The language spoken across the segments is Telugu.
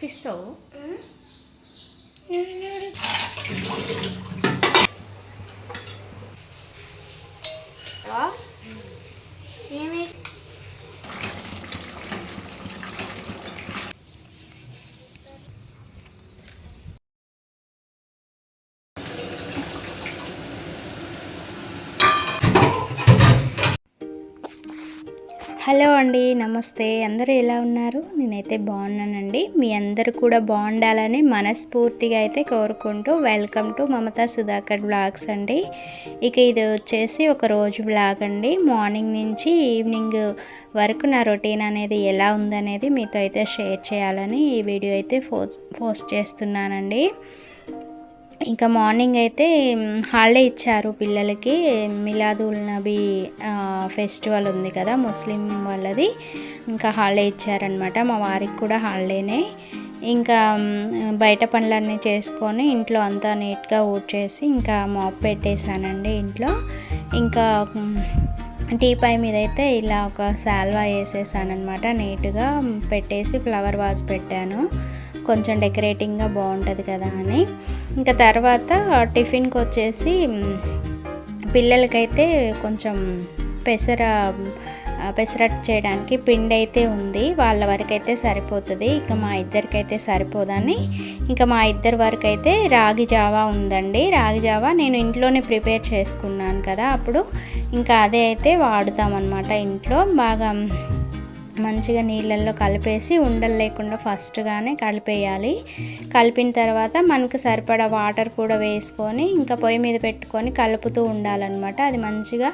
ఇస్తావు హలో అండి, నమస్తే. అందరూ ఎలా ఉన్నారు? నేనైతే బాగున్నానండి. మీ అందరూ కూడా బాగుండాలని మనస్ఫూర్తిగా అయితే కోరుకుంటూ welcome to Mamata Sudhakar vlogs అండి. ఇక ఇది వచ్చేసి ఒక రోజు వ్లాగ్ అండి. మార్నింగ్ నుంచి ఈవినింగ్ వరకు నా రొటీన్ అనేది ఎలా ఉందనేది మీతో అయితే షేర్ చేయాలని ఈ వీడియో అయితే పోస్ట్ చేస్తున్నానండి. ఇంకా మార్నింగ్ అయితే హాలిడే ఇచ్చారు పిల్లలకి. మిలాదుల్ నబీ ఫెస్టివల్ ఉంది కదా ముస్లిం వాళ్ళది, ఇంకా హాలిడే ఇచ్చారనమాట. మా వారికి కూడా హాలిడేనే. ఇంకా బయట పనులన్నీ చేసుకొని ఇంట్లో అంతా నీట్గా ఊడ్చేసి ఇంకా మాప్ పెట్టేశానండి ఇంట్లో. ఇంకా టీపాయ్ మీద అయితే ఇలా ఒక శాల్వా వేసేసానమాట, నీట్గా పెట్టేసి ఫ్లవర్ వాజ్ పెట్టాను, కొంచెం డెకరేటింగ్గా బాగుంటుంది కదా అని. ఇంకా తర్వాత టిఫిన్కి వచ్చేసి పిల్లలకైతే కొంచెం పెసరట్టు చేయడానికి పిండి అయితే ఉంది. వాళ్ళ వరకు అయితే సరిపోతుంది, ఇక మా ఇద్దరికైతే సరిపోదని ఇంకా మా ఇద్దరి వరకు అయితే రాగి జావా ఉందండి. రాగి జావా నేను ఇంట్లోనే ప్రిపేర్ చేసుకున్నాను కదా, అప్పుడు ఇంకా అదే అయితే వాడుతామన్నమాట. ఇంట్లో బాగా మంచిగా నీళ్ళల్లో కలిపేసి ఉండలు లేకుండా ఫస్ట్గానే కలిపేయాలి. కలిపిన తర్వాత మనకు సరిపడా వాటర్ కూడా వేసుకొని ఇంకా పొయ్యి మీద పెట్టుకొని కలుపుతూ ఉండాలన్నమాట. అది మంచిగా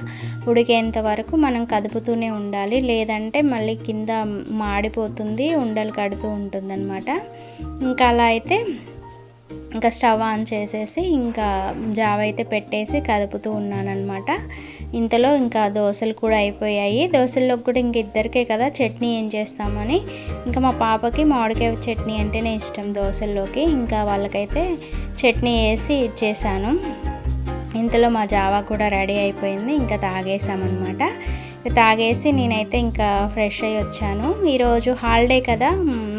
ఉడికేంత వరకు మనం కదుపుతూనే ఉండాలి, లేదంటే మళ్ళీ కింద మాడిపోతుంది, ఉండలు కడుతూ ఉంటుందన్నమాట. ఇంకా అలా అయితే ఇంకా స్టవ్ ఆన్ చేసేసి ఇంకా జావ అయితే పెట్టేసి కదుపుతూ ఉన్నానన్నమాట. ఇంతలో ఇంకా దోశలు కూడా అయిపోయాయి. దోశల్లోకి కూడా ఇంక ఇద్దరికే కదా చట్నీ ఏం చేస్తామని ఇంకా మా పాపకి మామిడికాయ చట్నీ అంటేనే ఇష్టం దోశల్లోకి. ఇంకా వాళ్ళకైతే చట్నీ వేసి ఇచ్చేసాను. ఇంతలో మా జావా కూడా రెడీ అయిపోయింది, ఇంకా తాగేసామన్నమాట. తాగేసి నేనైతే ఇంకా ఫ్రెష్ అయ్యి వచ్చాను. ఈరోజు హాలిడే కదా,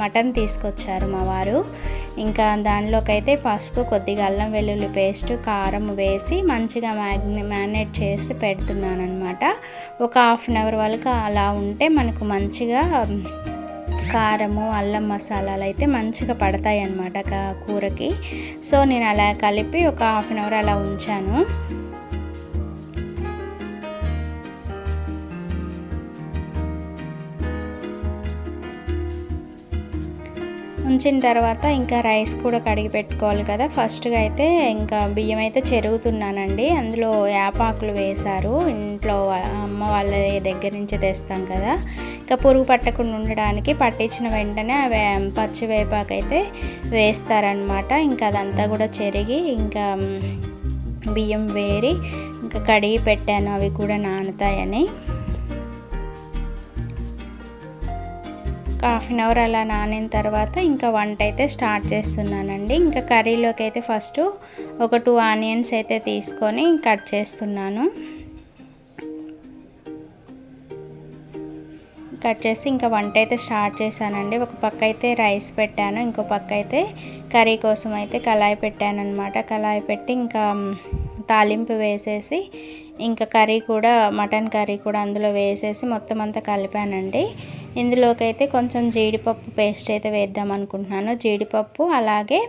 మటన్ తీసుకొచ్చారు మా వారు. ఇంకా దానిలోకి అయితే పసుపు, కొద్దిగా అల్లం వెల్లుల్లి పేస్ట్, కారం వేసి మంచిగా మ్యారినేట్ చేసి పెడుతున్నాను అనమాట. ఒక హాఫ్ అన్ అవర్ వరకు అలా ఉంటే మనకు మంచిగా కారము, అల్లం మసాలాలు అయితే మంచిగా పడతాయి అన్నమాట కూరకి. సో నేను అలా కలిపి ఒక హాఫ్ అన్ అవర్ అలా ఉంచాను. ఉంచిన తర్వాత ఇంకా రైస్ కూడా కడిగి పెట్టుకోవాలి కదా. ఫస్ట్గా అయితే ఇంకా బియ్యం అయితే చెరుగుతున్నానండి. అందులో యాపాకులు వేశారు, ఇంట్లో అమ్మ వాళ్ళ దగ్గర నుంచి తెస్తాం కదా. ఇంకా పురుగు పట్టకుండా ఉండడానికి పట్టించిన వెంటనే పచ్చి వేపాకు అయితే వేస్తారనమాట. ఇంకా అదంతా కూడా చెరిగి ఇంకా బియ్యం వేరి ఇంకా కడిగి పెట్టాను, అవి కూడా నానుతాయని. హాఫ్ అన్ అవర్ అలా నానిన తర్వాత ఇంకా వంట అయితే స్టార్ట్ చేస్తున్నానండి. ఇంకా కర్రీలోకి అయితే ఫస్ట్ ఒక 2 ఆనియన్స్ అయితే తీసుకొని కట్ చేస్తున్నాను. కట్ చేసి ఇంకా వంట అయితే స్టార్ట్ చేశానండి. ఒక పక్క అయితే రైస్ పెట్టాను, ఇంకో పక్క అయితే కర్రీ కోసం అయితే కళాయి పెట్టాను అనమాట. కళాయి పెట్టి ఇంకా తాలింపు వేసేసి ఇంకా కర్రీ కూడా, మటన్ కర్రీ కూడా అందులో వేసేసి మొత్తం అంతా కలిపానండి. ఇందులోకి అయితే కొంచెం జీడిపప్పు పేస్ట్ అయితే వేద్దాం అనుకుంటున్నాను. జీడిపప్పు అలాగే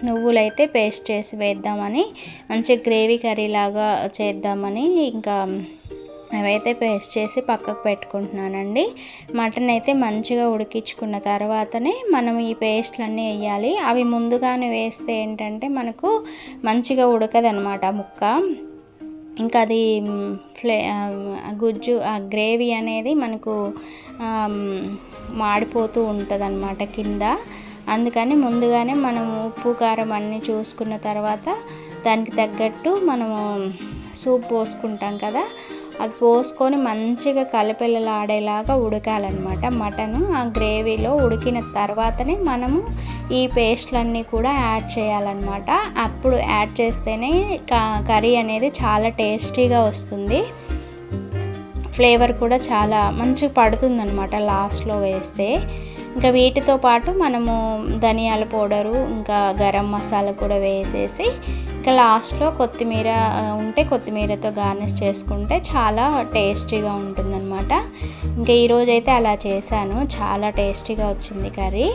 నువ్వులైతే పేస్ట్ చేసి వేద్దామని, మంచి గ్రేవీ కర్రీ లాగా చేద్దామని ఇంకా అవైతే పేస్ట్ చేసి పక్కకు పెట్టుకుంటున్నానండి. మటన్ అయితే మంచిగా ఉడికించుకున్న తర్వాతనే మనం ఈ పేస్ట్లన్నీ వేయాలి. అవి ముందుగానే వేస్తే ఏంటంటే మనకు మంచిగా ఉడకదనమాట ముక్క. ఇంకా అది గుజ్జు, ఆ గ్రేవీ అనేది మనకు మాడిపోతూ ఉంటుంది అన్నమాట కింద. అందుకని ముందుగానే మనం ఉప్పు కారం అన్నీ చూసుకున్న తర్వాత దానికి తగ్గట్టు మనము సూప్ పోసుకుంటాం కదా, అది పోసుకొని మంచిగా కలపెలలాడేలాగా ఉడకాలన్నమాట మటను. ఆ గ్రేవీలో ఉడికిన తర్వాతనే మనము ఈ పేస్ట్లన్నీ కూడా యాడ్ చేయాలన్నమాట. అప్పుడు యాడ్ చేస్తేనే కర్రీ అనేది చాలా టేస్టీగా వస్తుంది, ఫ్లేవర్ కూడా చాలా మంచిగా పడుతుందన్నమాట లాస్ట్లో వేస్తే. ఇంకా వీటితో పాటు మనము ధనియాల పౌడరు ఇంకా గరం మసాలా కూడా వేసేసి ఇంకా లాస్ట్లో కొత్తిమీర ఉంటే కొత్తిమీరతో గార్నిష్ చేసుకుంటే చాలా టేస్టీగా ఉంటుందన్నమాట. ఇంకా ఈరోజైతే అలా చేశాను, చాలా టేస్టీగా వచ్చింది కర్రీ.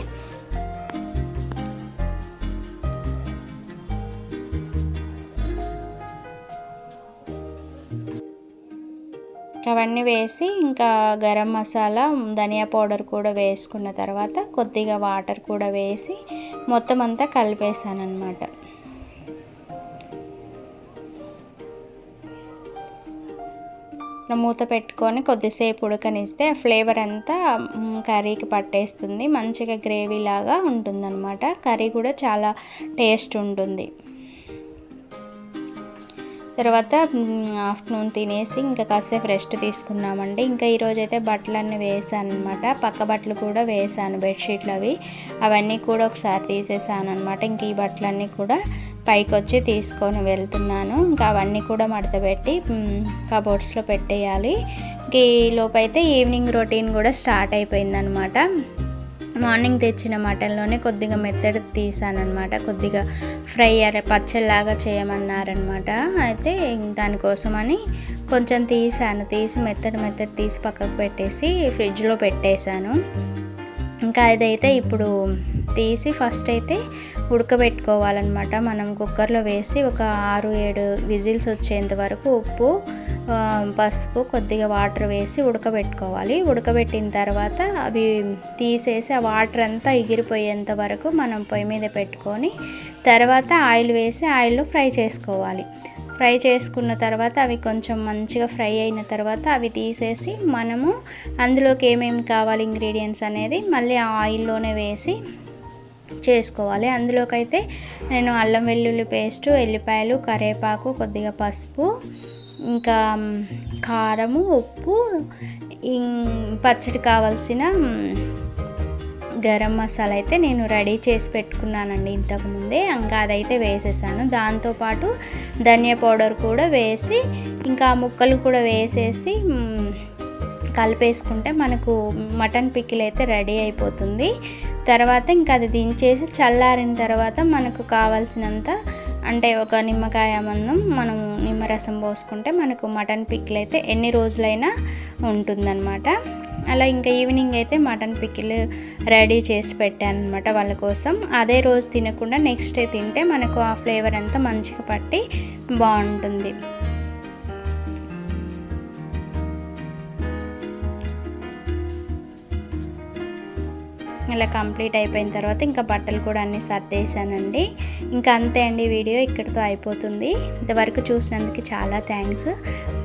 అవన్నీ వేసి ఇంకా గరం మసాలా ధనియా పౌడర్ కూడా వేసుకున్న తర్వాత కొద్దిగా వాటర్ కూడా వేసి మొత్తం అంతా కలిపేసాను అన్నమాట. మూత పెట్టుకొని కొద్దిసేపు ఉడకనిస్తే ఫ్లేవర్ అంతా కర్రీకి పట్టేస్తుంది, మంచిగా గ్రేవీ లాగా ఉంటుందన్నమాట. కర్రీ కూడా చాలా టేస్ట్ ఉంటుంది. తర్వాత ఆఫ్టర్నూన్ తినేసి ఇంకా కాసేపు రెస్ట్ తీసుకున్నామండి. ఇంకా ఈరోజైతే బట్టలన్నీ వేసాను అనమాట, పక్క బట్టలు కూడా వేసాను, బెడ్షీట్లు అవన్నీ కూడా ఒకసారి తీసేసాను అనమాట. ఇంక ఈ బట్టలన్నీ కూడా పైకి వచ్చి తీసుకొని వెళ్తున్నాను. ఇంకా అవన్నీ కూడా మడతపెట్టి కబోర్డ్స్లో పెట్టేయాలి. ఇంక ఈ లోపైతే ఈవినింగ్ రొటీన్ కూడా స్టార్ట్ అయిపోయిందనమాట. మార్నింగ్ తెచ్చిన మటన్లోనే కొద్దిగా మెత్తడి తీసానమాట, కొద్దిగా ఫ్రై పచ్చడిలాగా చేయమన్నారనమాట. అయితే దానికోసమని కొంచెం తీసి మెత్తడి తీసి పక్కకు పెట్టేసి ఫ్రిడ్జ్లో పెట్టేశాను. ఇంకా అదైతే ఇప్పుడు తీసి ఫస్ట్ అయితే ఉడకబెట్టుకోవాలన్నమాట. మనం కుక్కర్లో వేసి ఒక 6-7 విజిల్స్ వచ్చేంత వరకు ఉప్పు పసుపు కొద్దిగా వాటర్ వేసి ఉడకబెట్టుకోవాలి. ఉడకబెట్టిన తర్వాత అవి తీసేసి ఆ వాటర్ అంతా ఎగిరిపోయేంత వరకు మనం పొయ్యి మీద పెట్టుకొని తర్వాత ఆయిల్ వేసి ఆయిల్లో ఫ్రై చేసుకోవాలి. ఫ్రై చేసుకున్న తర్వాత అవి కొంచెం మంచిగా ఫ్రై అయిన తర్వాత అవి తీసేసి మనము అందులోకి ఏమేమి కావాలి ఇంగ్రీడియంట్స్ అనేది మళ్ళీ ఆ ఆయిల్లోనే వేసి చేసుకోవాలి. అందులోకైతే నేను అల్లం వెల్లుల్లి పేస్టు, ఎల్లిపాయలు, కరివేపాకు, కొద్దిగా పసుపు, ఇంకా కారము, ఉప్పు, పచ్చడి కావాల్సిన గరం మసాలా అయితే నేను రెడీ చేసి పెట్టుకున్నానండి ఇంతకుముందే. ఇంకా అదైతే వేసేసాను. దాంతోపాటు ధనియా పౌడర్ కూడా వేసి ఇంకా ముక్కలు కూడా వేసేసి కలిపేసుకుంటే మనకు మటన్ పికిల్ అయితే రెడీ అయిపోతుంది. తర్వాత ఇంకా అది దించేసి చల్లారిన తర్వాత మనకు కావాల్సినంత అంటే ఒక నిమ్మకాయ మందం మనం నిమ్మరసం పోసుకుంటే మనకు మటన్ పికిల్ అయితే ఎన్ని రోజులైనా ఉంటుందన్నమాట. అలా ఇంకా ఈవినింగ్ అయితే మటన్ పికిల్ రెడీ చేసి పెట్టాను అనమాట వాళ్ళ కోసం. అదే రోజు తినకుండా నెక్స్ట్ డే తింటే మనకు ఆ ఫ్లేవర్ అంతా మంచిగా పట్టి బాగుంటుంది. ఇలా కంప్లీట్ అయిపోయిన తర్వాత ఇంకా బట్టలు కూడా అన్నీ సర్దేశానండి. ఇంకా అంతే అండి, వీడియో ఇక్కడితో అయిపోతుంది. ఇంతవరకు చూసినందుకు చాలా థ్యాంక్స్.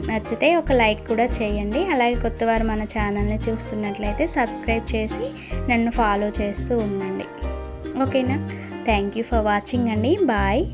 నచ్చితే ఒక లైక్ కూడా చేయండి. అలాగే కొత్తవారు మన ఛానల్ని చూస్తున్నట్లయితే సబ్స్క్రైబ్ చేసి నన్ను ఫాలో చేస్తూ ఉండండి. ఓకేనా? థ్యాంక్ యూ ఫర్ వాచింగ్ అండి. బాయ్.